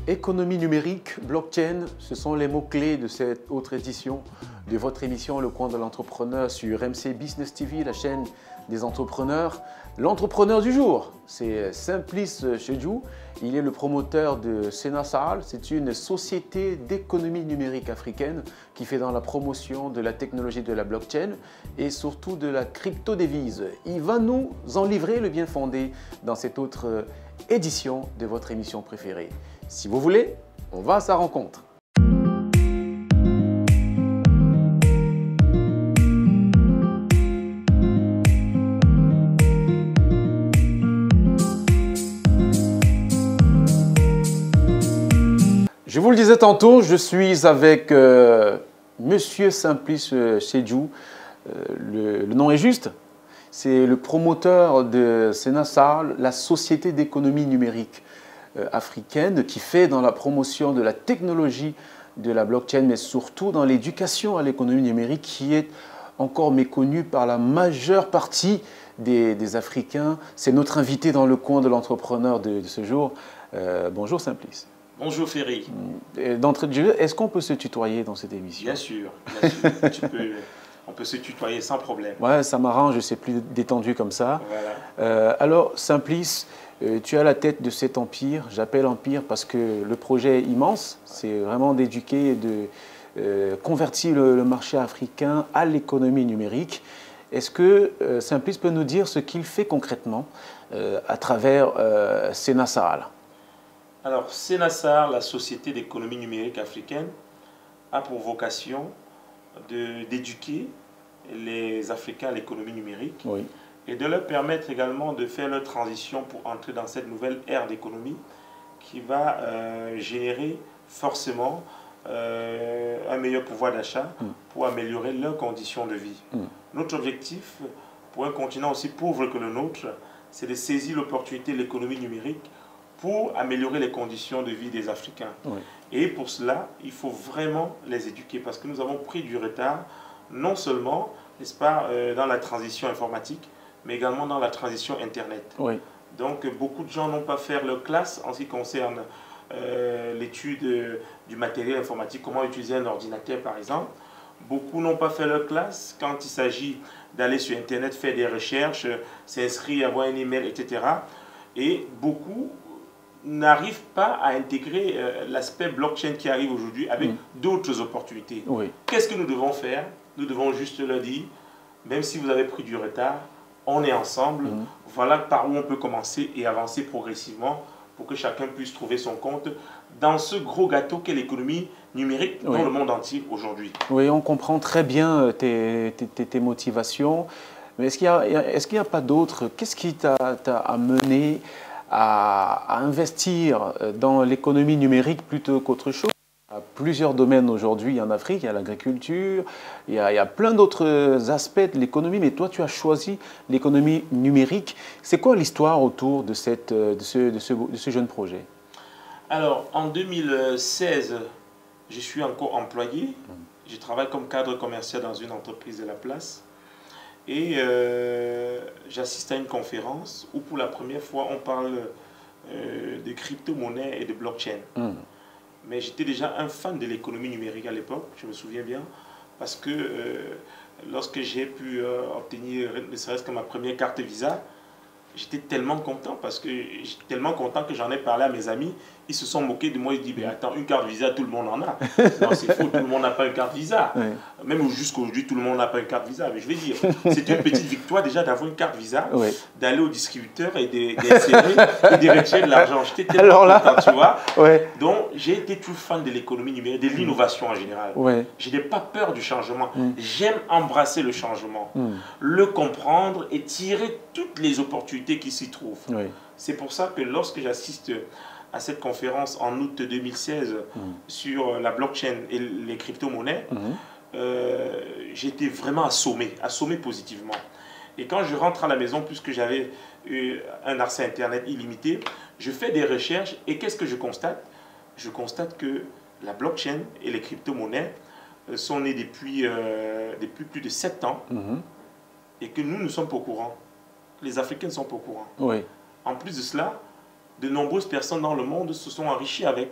Économie numérique, blockchain, ce sont les mots-clés de cette autre édition de votre émission Le Coin de l'Entrepreneur sur MC Business TV, la chaîne des entrepreneurs. L'entrepreneur du jour, c'est Simplice Chedjou. Il est le promoteur de Senasal. C'est une société d'économie numérique africaine qui fait dans la promotion de la technologie de la blockchain et surtout de la crypto-devise. Il va nous en livrer le bien fondé dans cette autre édition de votre émission préférée. Si vous voulez, on va à sa rencontre. Je vous le disais tantôt, je suis avec Monsieur Simplice Chedjou. Le nom est juste. C'est le promoteur de Senasal, la société d'économie numérique africaine qui fait dans la promotion de la technologie de la blockchain, mais surtout dans l'éducation à l'économie numérique qui est encore méconnue par la majeure partie des Africains. C'est notre invité dans le coin de l'entrepreneur de ce jour. Bonjour Simplice. Bonjour Ferry. D'entrée de jeu, est-ce qu'on peut se tutoyer dans cette émission? Bien sûr, on peut se tutoyer sans problème. Ouais, ça m'arrange, c'est plus détendu comme ça. Voilà. Alors Simplice, tu as la tête de cet empire. J'appelle empire parce que le projet est immense. C'est vraiment d'éduquer et de convertir le marché africain à l'économie numérique. Est-ce que Simplice peut nous dire ce qu'il fait concrètement à travers Senasal? Alors, Senasal, la société d'économie numérique africaine, a pour vocation d'éduquer les Africains à l'économie numérique. Oui. Et de leur permettre également de faire leur transition pour entrer dans cette nouvelle ère d'économie qui va générer forcément un meilleur pouvoir d'achat pour améliorer leurs conditions de vie. Notre objectif, pour un continent aussi pauvre que le nôtre, c'est de saisir l'opportunité de l'économie numérique pour améliorer les conditions de vie des Africains. Oui. Et pour cela, il faut vraiment les éduquer parce que nous avons pris du retard, non seulement, n'est-ce pas, dans la transition informatique, mais également dans la transition Internet. Oui. Donc, beaucoup de gens n'ont pas fait leur classe en ce qui concerne l'étude du matériel informatique, comment utiliser un ordinateur par exemple. Beaucoup n'ont pas fait leur classe quand il s'agit d'aller sur Internet, faire des recherches, s'inscrire, avoir un email, etc. Et beaucoup n'arrivent pas à intégrer l'aspect blockchain qui arrive aujourd'hui avec d'autres opportunités. Oui. Qu'est-ce que nous devons faire? Nous devons juste leur dire, même si vous avez pris du retard, on est ensemble, voilà par où on peut commencer et avancer progressivement pour que chacun puisse trouver son compte dans ce gros gâteau qu'est l'économie numérique dans le monde entier aujourd'hui. Oui, on comprend très bien tes motivations, mais est-ce qu'il n'y a pas d'autres? Qu'est-ce qui t'a amené à investir dans l'économie numérique plutôt qu'autre chose? Il y a plusieurs domaines aujourd'hui en Afrique, il y a l'agriculture, il y a plein d'autres aspects de l'économie, mais toi tu as choisi l'économie numérique. C'est quoi l'histoire autour de ce jeune projet? Alors en 2016, je suis encore employé, je travaille comme cadre commercial dans une entreprise de la place. Et j'assiste à une conférence où pour la première fois on parle de crypto-monnaie et de blockchain. Mais j'étais déjà un fan de l'économie numérique à l'époque, je me souviens bien, parce que lorsque j'ai pu obtenir ne serait-ce que ma première carte Visa, j'étais tellement content que j'en ai parlé à mes amis. Ils se sont moqués de moi. Ils disent, mais attends, une carte Visa, tout le monde en a. Non, c'est faux, tout le monde n'a pas une carte Visa. Oui. Même jusqu'à aujourd'hui, tout le monde n'a pas une carte Visa. Mais je vais dire, c'est une petite victoire déjà d'avoir une carte Visa, d'aller au distributeur et d'insérer et de retirer de l'argent. J'étais tellement content, tu vois. Donc, j'ai été tout fan de l'économie numérique, de l'innovation en général. Je n'ai pas peur du changement. J'aime embrasser le changement, le comprendre et tirer toutes les opportunités qui s'y trouvent. C'est pour ça que lorsque j'assiste à cette conférence en août 2016 sur la blockchain et les crypto-monnaies, j'étais vraiment assommé positivement. Et quand je rentre à la maison, puisque j'avais un accès Internet illimité, je fais des recherches et qu'est-ce que je constate? Je constate que la blockchain et les crypto-monnaies sont nées depuis plus de 7 ans et que nous ne sommes pas au courant. Les Africains ne sont pas au courant. En plus de cela, de nombreuses personnes dans le monde se sont enrichies avec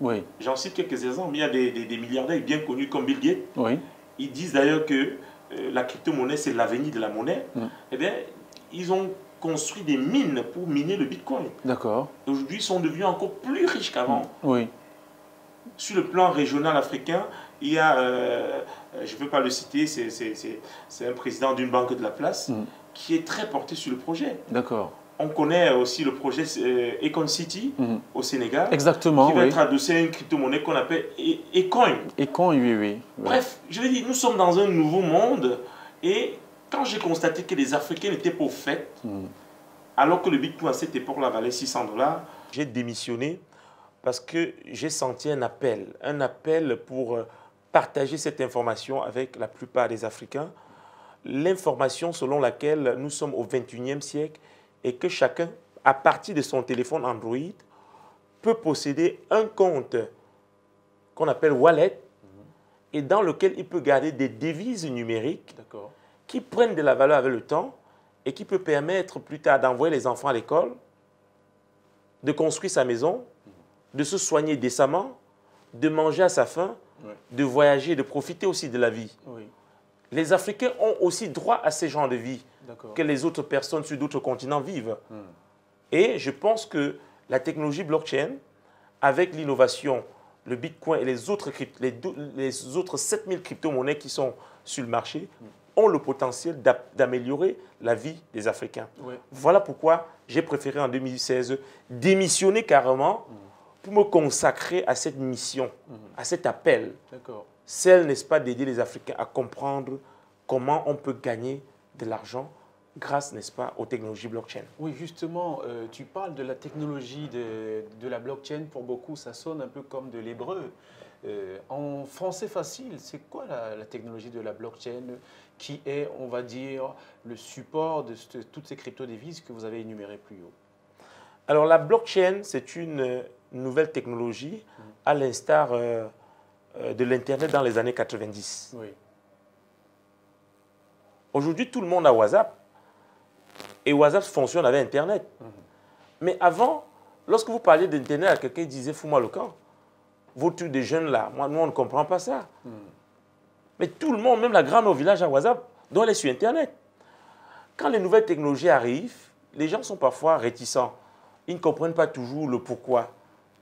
Oui. J'en cite quelques exemples. Il y a des milliardaires bien connus comme Bill Gates. Oui. Ils disent d'ailleurs que la crypto-monnaie, c'est l'avenir de la monnaie. Eh bien, ils ont construit des mines pour miner le Bitcoin. D'accord. Aujourd'hui, ils sont devenus encore plus riches qu'avant. Oui. Sur le plan régional africain, il y a, je ne veux pas le citer, c'est un président d'une banque de la place qui est très porté sur le projet. D'accord. On connaît aussi le projet Econ City au Sénégal. Exactement, qui va être adossé à une crypto-monnaie qu'on appelle Ecoin. Ecoin, oui. Bref, je veux dire, nous sommes dans un nouveau monde et quand j'ai constaté que les Africains n'étaient pas au fait, alors que le Bitcoin à cette époque-là valait 600 $, j'ai démissionné parce que j'ai senti un appel pour partager cette information avec la plupart des Africains. L'information selon laquelle nous sommes au 21e siècle et que chacun, à partir de son téléphone Android, peut posséder un compte qu'on appelle wallet et dans lequel il peut garder des devises numériques qui prennent de la valeur avec le temps et qui peut permettre plus tard d'envoyer les enfants à l'école, de construire sa maison, de se soigner décemment, de manger à sa faim, de voyager, de profiter aussi de la vie. Les Africains ont aussi droit à ces genres de vie que les autres personnes sur d'autres continents vivent. Et je pense que la technologie blockchain, avec l'innovation, le Bitcoin et les autres 7000 crypto-monnaies qui sont sur le marché, ont le potentiel d'améliorer la vie des Africains. Voilà pourquoi j'ai préféré en 2016 démissionner carrément pour me consacrer à cette mission, à cet appel. Celle, n'est-ce pas, d'aider les Africains à comprendre comment on peut gagner de l'argent grâce, n'est-ce pas, aux technologies blockchain. Oui, justement, tu parles de la technologie de la blockchain. Pour beaucoup, ça sonne un peu comme de l'hébreu. En français facile, c'est quoi la technologie de la blockchain qui est, on va dire, le support de toutes ces crypto-devises que vous avez énumérées plus haut? Alors, la blockchain, c'est une nouvelle technologie à l'instar de l'Internet dans les années 90. Aujourd'hui, tout le monde a WhatsApp. Et WhatsApp fonctionne avec Internet. Mais avant, lorsque vous parliez d'Internet, quelqu'un disait « fous-moi le camp ». Vos trucs des jeunes là, nous on ne comprend pas ça. Mais tout le monde, même la grande au village a WhatsApp, doit aller sur Internet. Quand les nouvelles technologies arrivent, les gens sont parfois réticents. Ils ne comprennent pas toujours le pourquoi.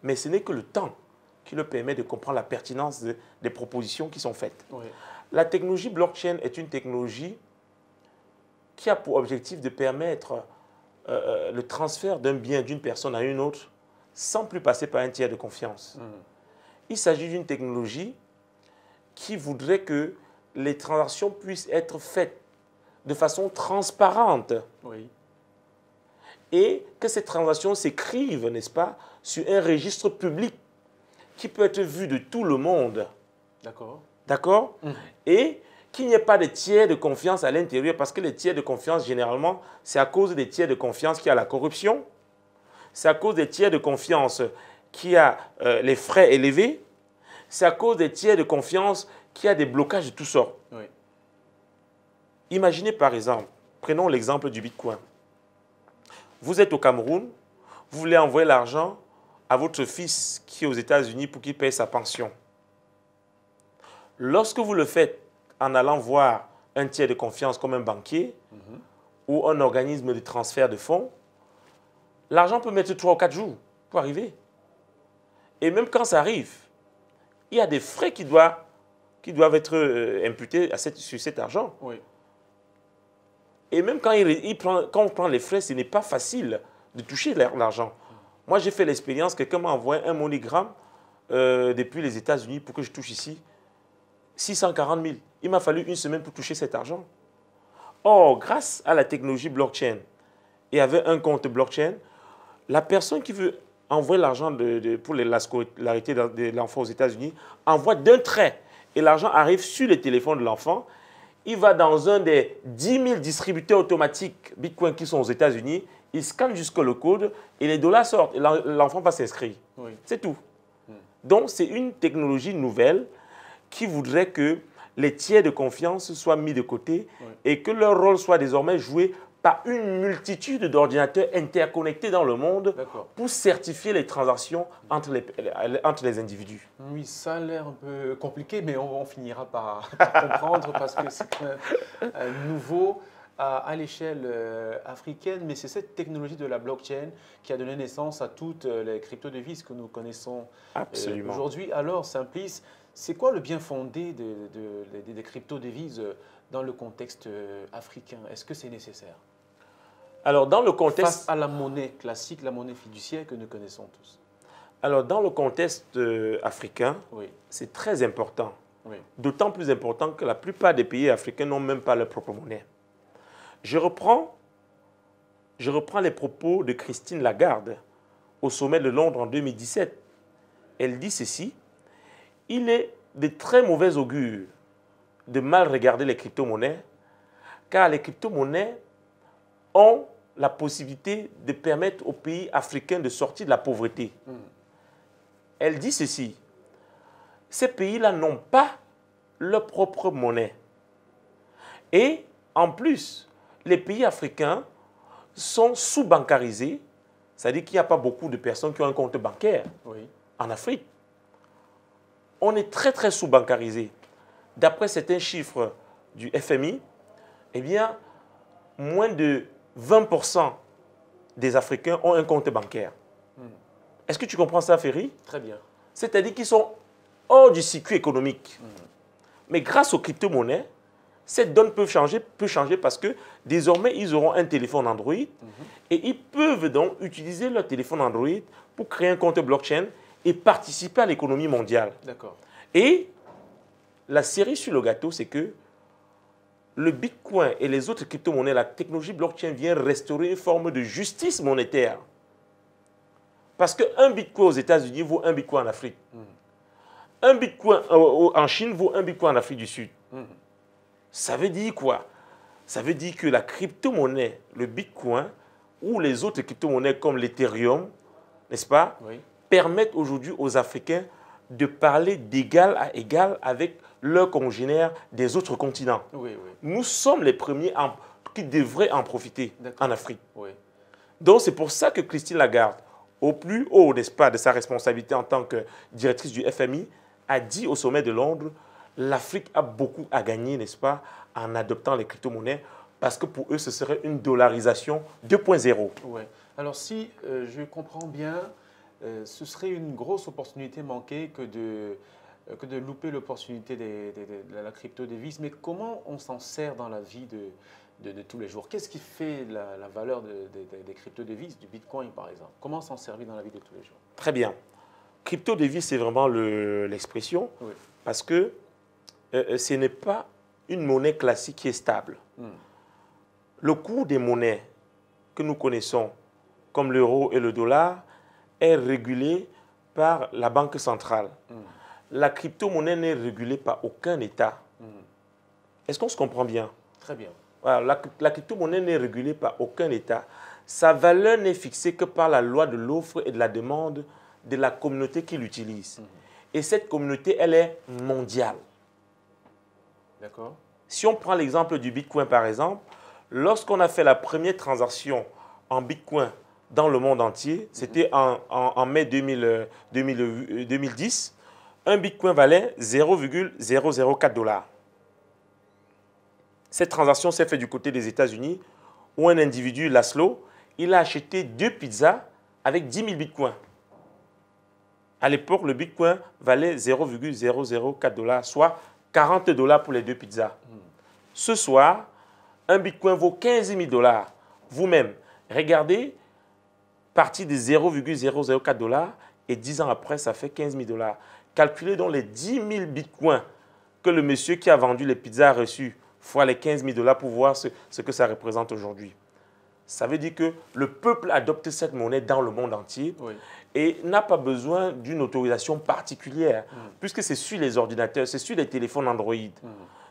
Mais ce n'est que le temps qui leur permet de comprendre la pertinence des propositions qui sont faites. La technologie blockchain est une technologie qui a pour objectif de permettre le transfert d'un bien d'une personne à une autre sans plus passer par un tiers de confiance. Il s'agit d'une technologie qui voudrait que les transactions puissent être faites de façon transparente et que ces transactions s'écrivent, n'est-ce pas, sur un registre public qui peut être vu de tout le monde. D'accord. Et qu'il n'y ait pas de tiers de confiance à l'intérieur, parce que les tiers de confiance, généralement, c'est à cause des tiers de confiance qu'il y a la corruption, c'est à cause des tiers de confiance qu'il y a les frais élevés, c'est à cause des tiers de confiance qu'il y a des blocages de toutes sortes. Imaginez par exemple, prenons l'exemple du Bitcoin. Vous êtes au Cameroun, vous voulez envoyer l'argent à votre fils qui est aux États-Unis pour qu'il paye sa pension. Lorsque vous le faites en allant voir un tiers de confiance comme un banquier ou un organisme de transfert de fonds, l'argent peut mettre 3 ou 4 jours pour arriver. Et même quand ça arrive, il y a des frais qui doivent être imputés sur cet argent. Et même quand on prend les frais, ce n'est pas facile de toucher l'argent. Moi, j'ai fait l'expérience, quelqu'un m'a envoyé un MoneyGram depuis les États-Unis pour que je touche ici 640 000. Il m'a fallu une semaine pour toucher cet argent. Or, grâce à la technologie blockchain et avec un compte blockchain, la personne qui veut envoyer l'argent pour la scolarité de l'enfant aux États-Unis envoie d'un trait et l'argent arrive sur le téléphone de l'enfant. Il va dans un des 10 000 distributeurs automatiques Bitcoin qui sont aux États-Unis, il scanne jusqu'au le code et les dollars sortent et l'enfant va s'inscrire. C'est tout. Donc, c'est une technologie nouvelle qui voudrait que les tiers de confiance soient mis de côté et que leur rôle soit désormais joué par une multitude d'ordinateurs interconnectés dans le monde pour certifier les transactions entre les individus. Oui, ça a l'air un peu compliqué, mais on finira par comprendre parce que c'est nouveau à l'échelle africaine, mais c'est cette technologie de la blockchain qui a donné naissance à toutes les crypto-devises que nous connaissons aujourd'hui. Alors, Simplice, c'est quoi le bien fondé des crypto-devises dans le contexte africain? Est-ce que c'est nécessaire? Alors, dans le contexte... Face à la monnaie classique, la monnaie fiduciaire que nous connaissons tous. Alors, dans le contexte africain, c'est très important. D'autant plus important que la plupart des pays africains n'ont même pas leur propre monnaie. Je reprends les propos de Christine Lagarde au sommet de Londres en 2017. Elle dit ceci: « Il est de très mauvais augure de mal regarder les crypto-monnaies, car les crypto-monnaies ont la possibilité de permettre aux pays africains de sortir de la pauvreté. » Elle dit ceci: « Ces pays-là n'ont pas leur propre monnaie. Et en plus, les pays africains sont sous-bancarisés, c'est-à-dire qu'il n'y a pas beaucoup de personnes qui ont un compte bancaire en Afrique. On est très, très sous-bancarisé. D'après certains chiffres du FMI, eh bien, moins de 20% des Africains ont un compte bancaire. Est-ce que tu comprends ça, Ferry? Très bien. C'est-à-dire qu'ils sont hors du circuit économique. Mais grâce aux crypto-monnaies, cette donne peut changer parce que désormais, ils auront un téléphone Android et ils peuvent donc utiliser leur téléphone Android pour créer un compte blockchain et participer à l'économie mondiale. D'accord. Et la cerise sur le gâteau, c'est que le Bitcoin et les autres crypto-monnaies, la technologie blockchain vient restaurer une forme de justice monétaire. Parce qu'un Bitcoin aux États-Unis vaut un Bitcoin en Afrique. Un Bitcoin en Chine vaut un Bitcoin en Afrique du Sud. Ça veut dire quoi? Ça veut dire que la crypto-monnaie, le Bitcoin ou les autres crypto-monnaies comme l'Ethereum, n'est-ce pas, permettent aujourd'hui aux Africains de parler d'égal à égal avec leurs congénères des autres continents. Nous sommes les premiers qui devraient en profiter en Afrique. Donc c'est pour ça que Christine Lagarde, au plus haut, n'est-ce pas, de sa responsabilité en tant que directrice du FMI, a dit au sommet de Londres: l'Afrique a beaucoup à gagner, n'est-ce pas, en adoptant les crypto-monnaies, parce que pour eux, ce serait une dollarisation 2.0. Alors, si je comprends bien, ce serait une grosse opportunité manquée que de louper l'opportunité de la crypto-devise. Mais comment on s'en sert dans la vie de tous les jours? Qu'est-ce qui fait la valeur des crypto-devises, du Bitcoin par exemple? Comment s'en servir dans la vie de tous les jours? Très bien. Crypto-devise, c'est vraiment l'expression, parce que ce n'est pas une monnaie classique qui est stable. Le cours des monnaies que nous connaissons, comme l'euro et le dollar, est régulé par la Banque centrale. La crypto-monnaie n'est régulée par aucun État. Est-ce qu'on se comprend bien? Très bien. Voilà, la crypto-monnaie n'est régulée par aucun État. Sa valeur n'est fixée que par la loi de l'offre et de la demande de la communauté qui l'utilise. Et cette communauté, elle est mondiale. D'accord. Si on prend l'exemple du Bitcoin, par exemple, lorsqu'on a fait la première transaction en Bitcoin dans le monde entier, c'était en mai 2010, un Bitcoin valait 0,004 $. Cette transaction s'est faite du côté des États-Unis, où un individu, Laszlo, il a acheté 2 pizzas avec 10 000 Bitcoins. À l'époque, le Bitcoin valait 0,004 $, soit 40 $ pour les 2 pizzas. Ce soir, un Bitcoin vaut 15 000 $. Vous-même, regardez, parti de 0,004 $ et 10 ans après, ça fait 15 000 $. Calculez donc les 10 000 Bitcoins que le monsieur qui a vendu les pizzas a reçus, fois les 15 000 $ pour voir ce que ça représente aujourd'hui. Ça veut dire que le peuple adopte cette monnaie dans le monde entier et n'a pas besoin d'une autorisation particulière, puisque c'est sur les ordinateurs, c'est sur les téléphones Android.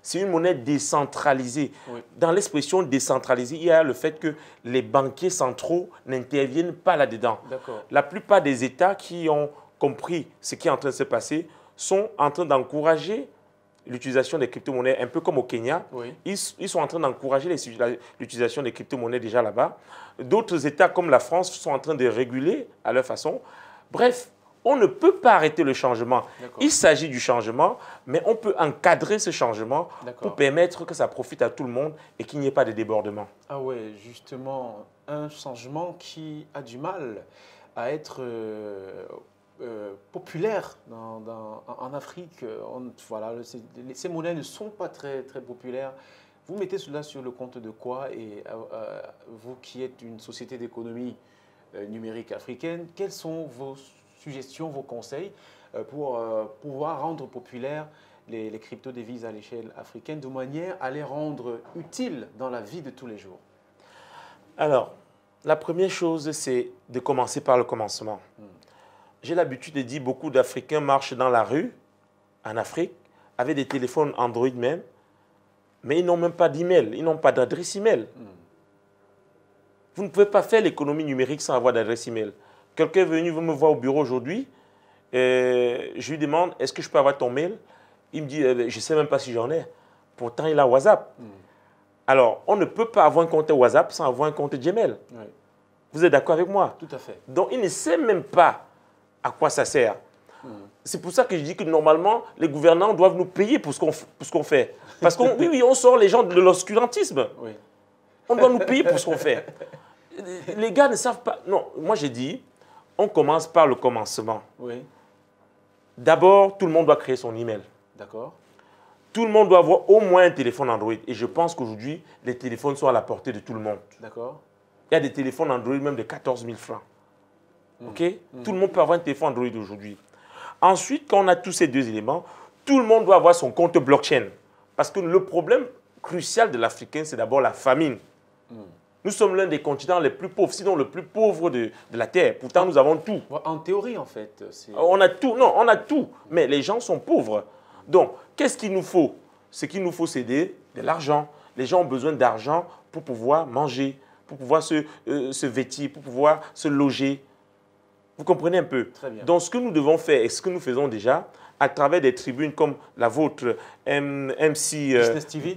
C'est une monnaie décentralisée. Dans l'expression décentralisée, il y a le fait que les banquiers centraux n'interviennent pas là-dedans. La plupart des États qui ont compris ce qui est en train de se passer sont en train d'encourager l'utilisation des crypto-monnaies, un peu comme au Kenya. Oui. Ils sont en train d'encourager l'utilisation des crypto-monnaies déjà là-bas. D'autres États comme la France sont en train de réguler à leur façon. Bref, on ne peut pas arrêter le changement. Il s'agit du changement, mais on peut encadrer ce changement pour permettre que ça profite à tout le monde et qu'il n'y ait pas de débordement. Ah ouais, justement, un changement qui a du mal à être populaire en Afrique. Voilà, ces monnaies ne sont pas très, très populaires. Vous mettez cela sur le compte de quoi? Et vous qui êtes une société d'économie numérique africaine, quelles sont vos suggestions, vos conseils pour pouvoir rendre populaires les crypto-devises à l'échelle africaine de manière à les rendre utiles dans la vie de tous les jours? Alors, la première chose, c'est de commencer par le commencement. J'ai l'habitude de dire que beaucoup d'Africains marchent dans la rue, en Afrique, avec des téléphones Android même, mais ils n'ont même pas d'email, ils n'ont pas d'adresse email. Vous ne pouvez pas faire l'économie numérique sans avoir d'adresse email. Quelqu'un est venu me voir au bureau aujourd'hui, je lui demande, est-ce que je peux avoir ton mail? Il me dit, je ne sais même pas si j'en ai. Pourtant, il a WhatsApp. Alors, on ne peut pas avoir un compte WhatsApp sans avoir un compte Gmail. Oui. Vous êtes d'accord avec moi? Tout à fait. Donc, il ne sait même pas à quoi ça sert. C'est pour ça que je dis que normalement, les gouvernants doivent nous payer pour ce qu'on fait. Parce qu'on oui, on sort les gens de l'obscurantisme. Oui. On doit nous payer pour ce qu'on fait. Les gars ne savent pas. Non, moi j'ai dit, on commence par le commencement. Oui. D'abord, tout le monde doit créer son email. D'accord. Tout le monde doit avoir au moins un téléphone Android. Et je pense qu'aujourd'hui, les téléphones sont à la portée de tout le monde. D'accord. Il y a des téléphones Android même de 14 000 francs. OK? Tout le monde peut avoir un téléphone Android aujourd'hui. Ensuite, quand on a tous ces deux éléments, tout le monde doit avoir son compte blockchain. Parce que le problème crucial de l'Africain, c'est d'abord la famine. Nous sommes l'un des continents les plus pauvres, sinon le plus pauvre de la Terre. Pourtant, nous avons tout. En théorie, en fait. On a tout. Non, on a tout. Mais les gens sont pauvres. Donc, qu'est-ce qu'il nous faut? Ce qu'il nous faut, c'est de l'argent. Les gens ont besoin d'argent pour pouvoir manger, pour pouvoir se vêtir, pour pouvoir se loger. Vous comprenez un peu? Très bien. Donc, ce que nous devons faire et ce que nous faisons déjà, à travers des tribunes comme la vôtre, MC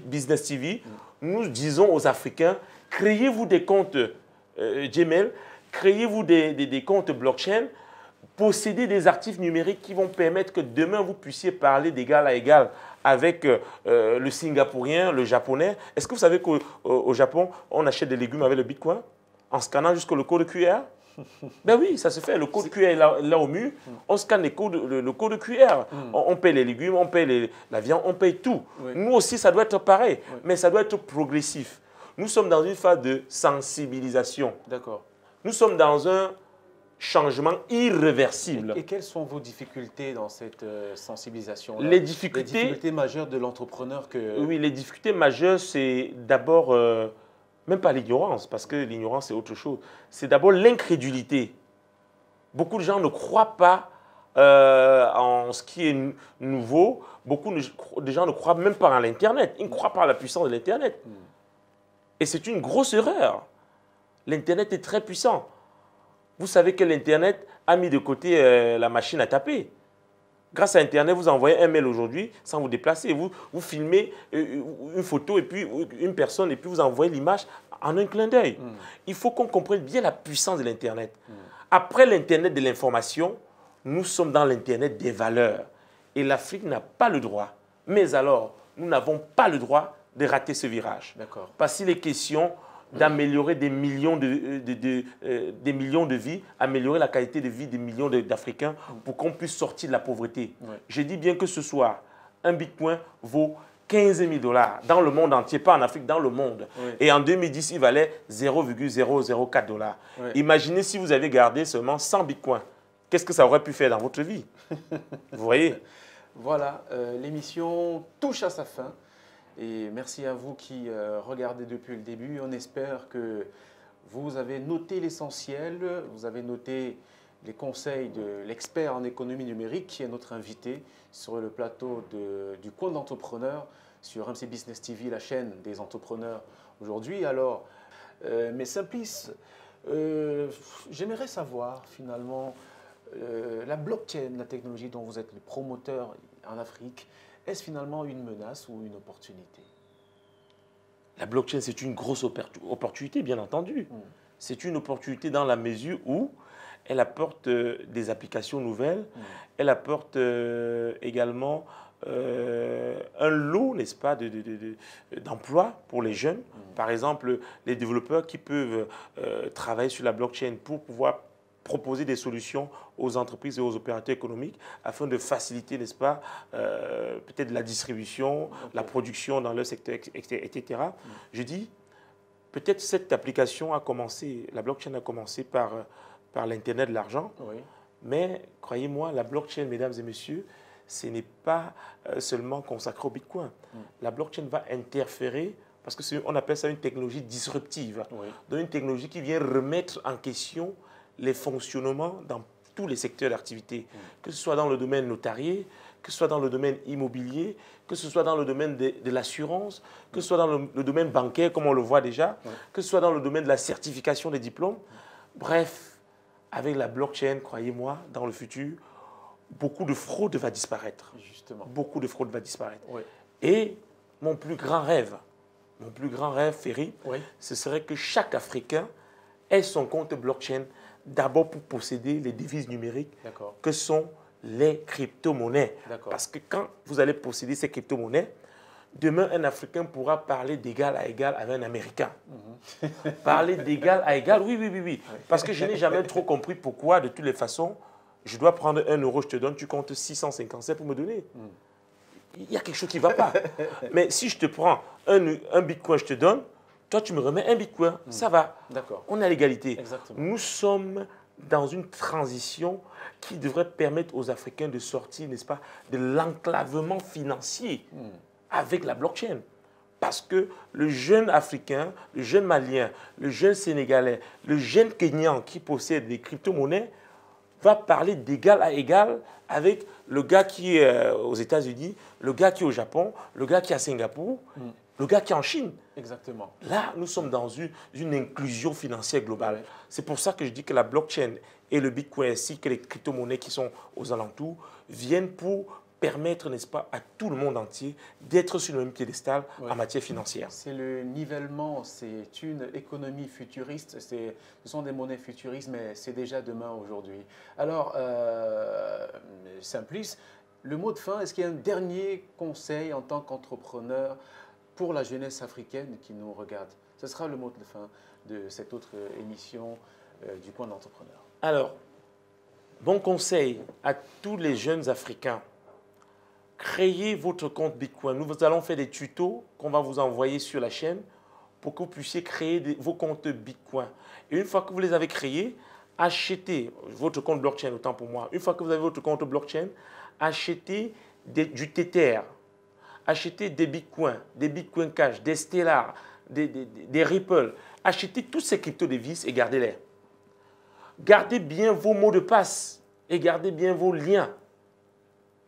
Business TV, nous disons aux Africains, créez-vous des comptes Gmail, créez-vous des comptes blockchain, possédez des actifs numériques qui vont permettre que demain, vous puissiez parler d'égal à égal avec le Singapourien, le Japonais. Est-ce que vous savez qu'au Japon, on achète des légumes avec le Bitcoin en scannant jusqu'au code QR? Ben oui, ça se fait. Le code QR est là au mur. On scanne le code QR. On paye les légumes, on paye la viande, on paye tout. Oui. Nous aussi, ça doit être pareil, Oui. mais ça doit être progressif. Nous sommes dans une phase de sensibilisation. D'accord. Nous sommes dans un changement irréversible. Et quelles sont vos difficultés dans cette sensibilisation? Les difficultés majeures de l'entrepreneur que... Oui, les difficultés majeures, c'est d'abord, même pas l'ignorance, parce que l'ignorance, c'est autre chose. C'est d'abord l'incrédulité. Beaucoup de gens ne croient pas en ce qui est nouveau. Beaucoup de gens ne croient même pas en l'Internet. Ils ne croient pas à la puissance de l'Internet. Et c'est une grosse erreur. L'Internet est très puissant. Vous savez que l'Internet a mis de côté la machine à taper. Grâce à Internet, vous envoyez un mail aujourd'hui sans vous déplacer. Vous filmez une photo et puis une personne et puis vous envoyez l'image en un clin d'œil. Il faut qu'on comprenne bien la puissance de l'Internet. Après l'Internet de l'information, nous sommes dans l'Internet des valeurs. Et l'Afrique n'a pas le droit. Mais alors, nous n'avons pas le droit de rater ce virage. D'accord. Parce qu'il est question d'améliorer des millions de vies, améliorer la qualité de vie des millions d'Africains pour qu'on puisse sortir de la pauvreté. Oui. Je dis bien que ce soir, un bitcoin vaut 15 000 $ dans le monde entier, pas en Afrique, dans le monde. Oui. Et en 2010, il valait 0,004 $. Oui. Imaginez si vous avez gardé seulement 100 bitcoins. Qu'est-ce que ça aurait pu faire dans votre vie? Vous voyez? Voilà, l'émission touche à sa fin. Et merci à vous qui regardez depuis le début. On espère que vous avez noté l'essentiel, vous avez noté les conseils de l'expert en économie numérique qui est notre invité sur le plateau du coin d'entrepreneurs sur MC Business TV, la chaîne des entrepreneurs aujourd'hui. Alors, mais Simplice, j'aimerais savoir finalement la blockchain, la technologie dont vous êtes le promoteur en Afrique, Est-ce finalement une menace ou une opportunité? La blockchain, c'est une grosse opportunité, bien entendu. C'est une opportunité dans la mesure où elle apporte des applications nouvelles, elle apporte également un lot, n'est-ce pas, d'emplois pour les jeunes. Par exemple, les développeurs qui peuvent travailler sur la blockchain pour pouvoir proposer des solutions aux entreprises et aux opérateurs économiques afin de faciliter, n'est-ce pas, peut-être la distribution, la production dans leur secteur, etc. Je dis, peut-être cette application a commencé, la blockchain a commencé par l'Internet de l'argent, mais croyez-moi, la blockchain, mesdames et messieurs, ce n'est pas seulement consacré au Bitcoin. La blockchain va interférer, parce qu'on appelle ça une technologie disruptive, donc une technologie qui vient remettre en question les fonctionnements dans tous les secteurs d'activité, que ce soit dans le domaine notarié, que ce soit dans le domaine immobilier, que ce soit dans le domaine de l'assurance, que ce soit dans le domaine bancaire, comme on le voit déjà, que ce soit dans le domaine de la certification des diplômes. Bref, avec la blockchain, croyez-moi, dans le futur, beaucoup de fraude va disparaître. Justement. Beaucoup de fraude va disparaître. Et mon plus grand rêve, Ferry, ce serait que chaque Africain ait son compte blockchain, d'abord pour posséder les devises numériques que sont les crypto-monnaies. Parce que quand vous allez posséder ces crypto-monnaies, demain, un Africain pourra parler d'égal à égal avec un Américain. Parler d'égal à égal, oui. Parce que je n'ai jamais trop compris pourquoi, de toutes les façons, je dois prendre 1 euro, je te donne, tu comptes 657 pour me donner. Il y a quelque chose qui ne va pas. Mais si je te prends un bitcoin, je te donne, toi, tu me remets un bitcoin, ça va. On est à l'égalité. Nous sommes dans une transition qui devrait permettre aux Africains de sortir, n'est-ce pas, de l'enclavement financier avec la blockchain. Parce que le jeune Africain, le jeune Malien, le jeune Sénégalais, le jeune Kenyan qui possède des crypto-monnaies va parler d'égal à égal avec le gars qui est aux États-Unis, le gars qui est au Japon, le gars qui est à Singapour, le gars qui est en Chine. Exactement. Là, nous sommes dans une inclusion financière globale. C'est pour ça que je dis que la blockchain et le Bitcoin ainsi que les crypto-monnaies qui sont aux alentours viennent pour permettre, n'est-ce pas, à tout le monde entier d'être sur le même piédestal en matière financière. C'est le nivellement, c'est une économie futuriste, ce sont des monnaies futuristes, mais c'est déjà demain aujourd'hui. Alors, Simplice, le mot de fin, est-ce qu'il y a un dernier conseil en tant qu'entrepreneur pour la jeunesse africaine qui nous regarde? Ce sera le mot de fin de cette autre émission du Coin de l'Entrepreneur. Alors, bon conseil à tous les jeunes Africains. Créez votre compte Bitcoin. Nous allons faire des tutos qu'on va vous envoyer sur la chaîne pour que vous puissiez créer vos comptes Bitcoin. Et une fois que vous les avez créés, achetez votre compte blockchain, autant pour moi. Une fois que vous avez votre compte blockchain, achetez du Tether, achetez des Bitcoins Cash, des Stellar, des Ripple. Achetez tous ces crypto-devises et gardez-les. Gardez bien vos mots de passe et gardez bien vos liens.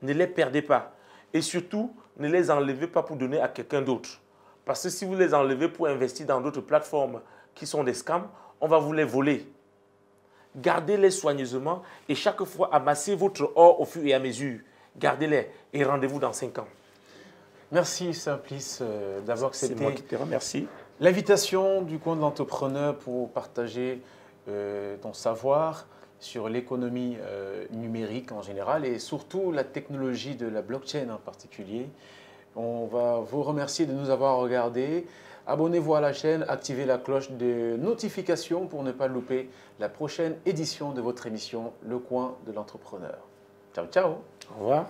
Ne les perdez pas. Et surtout, ne les enlevez pas pour donner à quelqu'un d'autre. Parce que si vous les enlevez pour investir dans d'autres plateformes qui sont des scams, on va vous les voler. Gardez-les soigneusement et chaque fois, amassez votre or au fur et à mesure. Gardez-les et rendez-vous dans 5 ans. Merci Simplice d'avoir accepté. C'est moi qui te remercie. L'invitation du Coin de l'Entrepreneur pour partager ton savoir sur l'économie numérique en général et surtout la technologie de la blockchain en particulier. On va vous remercier de nous avoir regardés. Abonnez-vous à la chaîne, activez la cloche de notification pour ne pas louper la prochaine édition de votre émission Le Coin de l'Entrepreneur. Ciao, ciao. Au revoir.